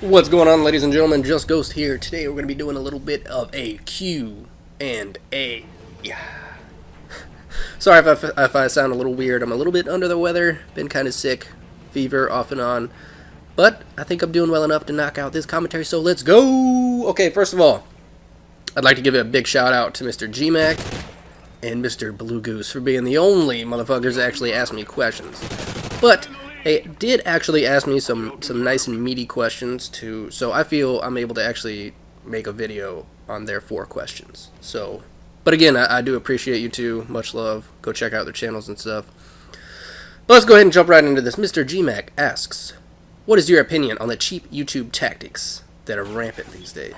What's going on, ladies and gentlemen? Just Ghost here. Today we're going to be doing a little bit of a Q&A. Sorry if I sound a little weird. I'm a little bit under the weather. Been kind of sick. Fever off and on. But I think I'm doing well enough to knock out this commentary, so let's go! Okay, first of all, I'd like to give a big shout out to Mr. G-Mac and Mr. Blue Goose for being the only motherfuckers that actually ask me questions. But they did actually ask me some nice and meaty questions too, so I feel I'm able to actually make a video on their 4 questions. So, but again, I do appreciate you too. Much love. Go check out their channels and stuff. But let's go ahead and jump right into this. Mr. GMAC asks, what is your opinion on the cheap YouTube tactics that are rampant these days?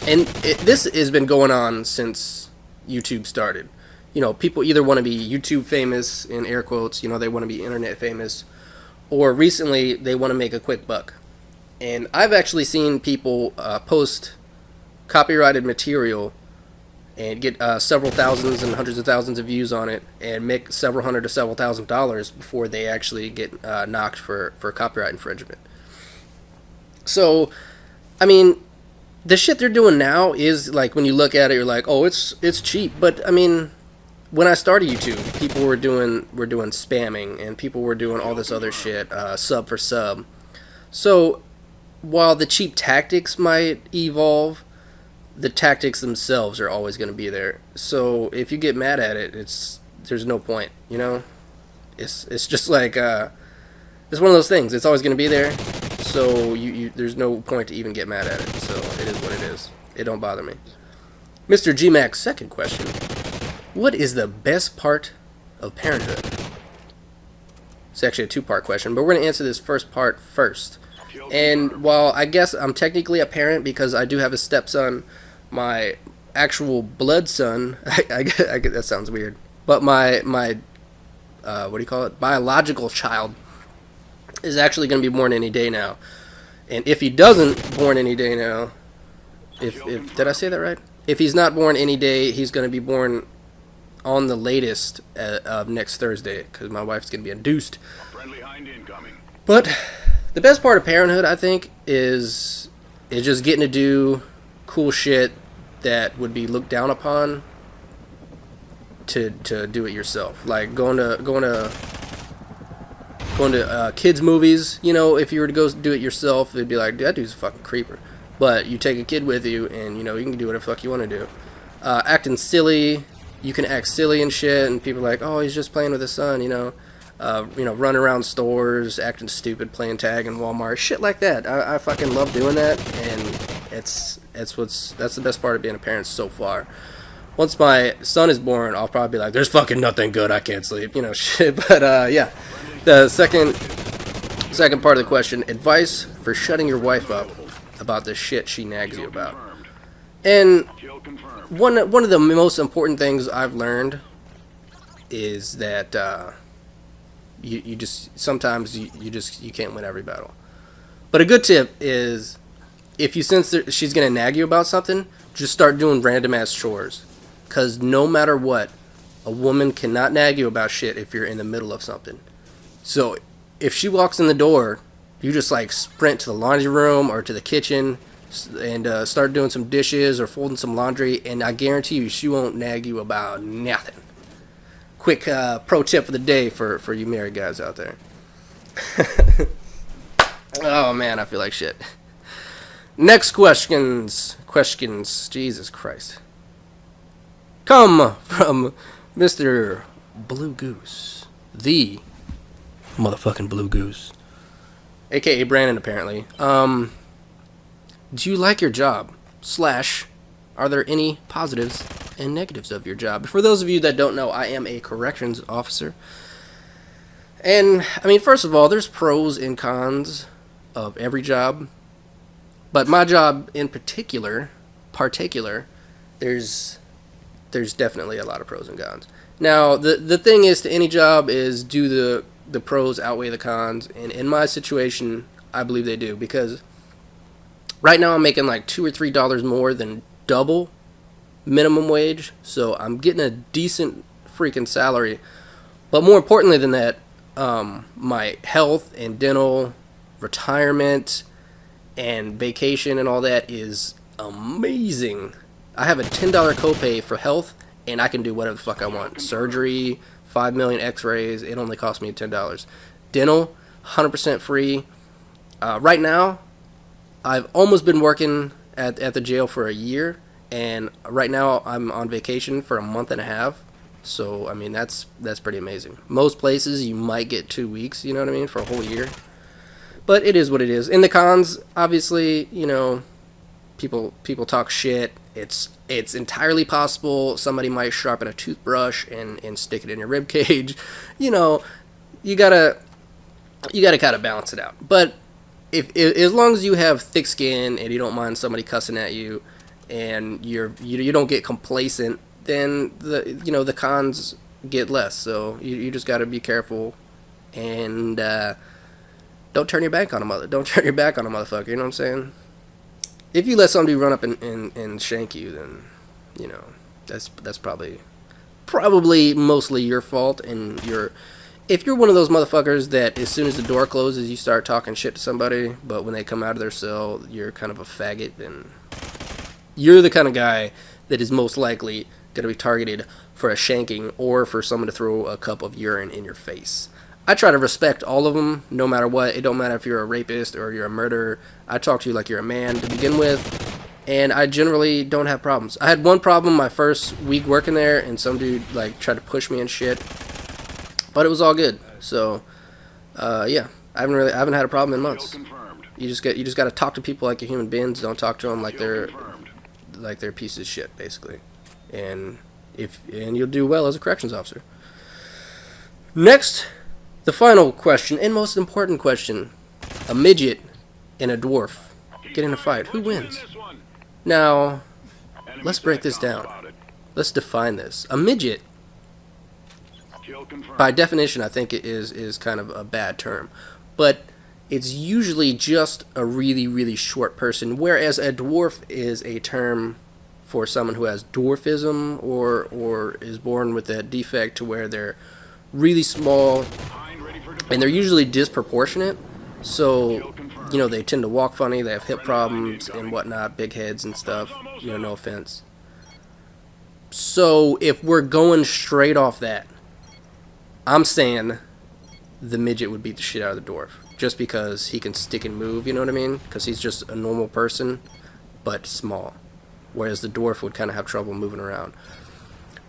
And this has been going on since YouTube started. You know, people either want to be YouTube famous, in air quotes, you know, they want to be internet famous, or recently they want to make a quick buck. And I've actually seen people post copyrighted material and get several thousands and hundreds of thousands of views on it and make several hundred to several $1,000s before they actually get knocked for copyright infringement. So, I mean, the shit they're doing now is, like, when you look at it, you're like, oh, it's cheap. But, I mean, when I started YouTube, people were doing spamming, and people were doing all this other shit, sub for sub. So, while the cheap tactics might evolve, the tactics themselves are always going to be there. So, if you get mad at it, there's no point, you know? It's just like, it's one of those things. It's always going to be there, so there's no point to even get mad at it. So, it is what it is. It don't bother me. Mr. GMAC's second question. What is the best part of parenthood? It's actually a 2-part question, but we're going to answer this first part first. And while I guess I'm technically a parent because I do have a stepson, my actual blood son, I guess that sounds weird, but my what do you call it, biological child is actually going to be born any day now. And if he doesn't born any day now, if did I say that right? If he's not born any day, he's going to be born on the latest of next Thursday, because my wife's going to be induced. But the best part of parenthood, I think, is just getting to do cool shit that would be looked down upon to do it yourself. Like going to kids movies. You know, if you were to go do it yourself, it'd be like, that dude's a fucking creeper. But you take a kid with you, and you know, you can do whatever the fuck you want to do. Acting silly. You can act silly and shit, and people are like, oh, he's just playing with his son, you know, running around stores, acting stupid, playing tag in Walmart, shit like that. I fucking love doing that, and that's the best part of being a parent so far. Once my son is born, I'll probably be like, there's fucking nothing good, I can't sleep, you know, shit. But yeah, the second part of the question: advice for shutting your wife up about the shit she nags you about. And one of the most important things I've learned is that you just sometimes you can't win every battle. But a good tip is, if you sense that she's gonna nag you about something, just start doing random ass chores. Cause no matter what, a woman cannot nag you about shit if you're in the middle of something. So if she walks in the door, you just like sprint to the laundry room or to the kitchen and start doing some dishes or folding some laundry, and I guarantee you she won't nag you about nothing. Quick pro tip for the day for you married guys out there. Oh man, I feel like shit. Next questions, Jesus Christ, come from Mr. Blue Goose, the motherfucking Blue Goose, aka Brandon apparently. Do you like your job? / are there any positives and negatives of your job? For those of you that don't know, I am a corrections officer. And, I mean, first of all, there's pros and cons of every job. But my job in particular, there's definitely a lot of pros and cons. Now, the thing is, to any job is, do the pros outweigh the cons? And in my situation, I believe they do, because right now I'm making like $2 or $3 more than double minimum wage, so I'm getting a decent freaking salary. But more importantly than that, my health and dental, retirement, and vacation and all that is amazing. I have a $10 copay for health, and I can do whatever the fuck I want. Surgery, 5 million x-rays, it only cost me $10. Dental, 100% free. Right now, I've almost been working at the jail for a year, and right now I'm on vacation for a month and a half. So, I mean, that's pretty amazing. Most places you might get 2 weeks, you know what I mean, for a whole year. But it is what it is. In the cons, obviously, you know, people talk shit. It's entirely possible somebody might sharpen a toothbrush and stick it in your rib cage. You know, you gotta kind of balance it out. But if as long as you have thick skin and you don't mind somebody cussing at you, and you don't get complacent, then the cons get less. So you just got to be careful, and don't turn your back on a motherfucker. You know what I'm saying? If you let somebody run up and shank you, then you know that's probably mostly your fault. And if you're one of those motherfuckers that as soon as the door closes you start talking shit to somebody, but when they come out of their cell you're kind of a faggot, then you're the kind of guy that is most likely going to be targeted for a shanking or for someone to throw a cup of urine in your face. I try to respect all of them, no matter what. It don't matter if you're a rapist or you're a murderer. I talk to you like you're a man to begin with, and I generally don't have problems. I had one problem my first week working there, and some dude like tried to push me and shit, but it was all good. So, yeah, I haven't had a problem in months. You just got to talk to people like you're human beings. Don't talk to them like they're pieces of shit, basically. And you'll do well as a corrections officer. Next, the final question and most important question: a midget and a dwarf get in a fight. Who wins? Now, let's break this down. Let's define this. A midget, by definition, I think it is kind of a bad term, but it's usually just a really, really short person, whereas a dwarf is a term for someone who has dwarfism or is born with that defect to where they're really small, and they're usually disproportionate. So, you know, they tend to walk funny, they have hip problems and whatnot, big heads and stuff, you know, no offense. So, if we're going straight off that, I'm saying the midget would beat the shit out of the dwarf, just because he can stick and move, you know what I mean? Because he's just a normal person, but small. Whereas the dwarf would kind of have trouble moving around.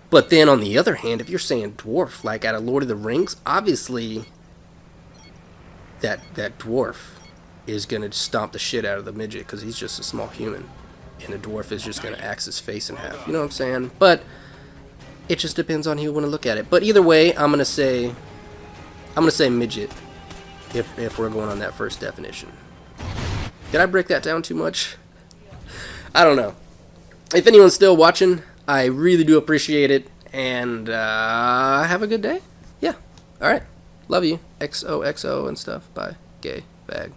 But then on the other hand, if you're saying dwarf, like out of Lord of the Rings, obviously that dwarf is going to stomp the shit out of the midget because he's just a small human. And the dwarf is just going to axe his face in half. You know what I'm saying? But it just depends on who you want to look at it. But either way, I'm going to say midget if we're going on that first definition. Did I break that down too much? I don't know. If anyone's still watching, I really do appreciate it, and have a good day. Yeah. All right. Love you. XOXO and stuff. Bye. Gay bag.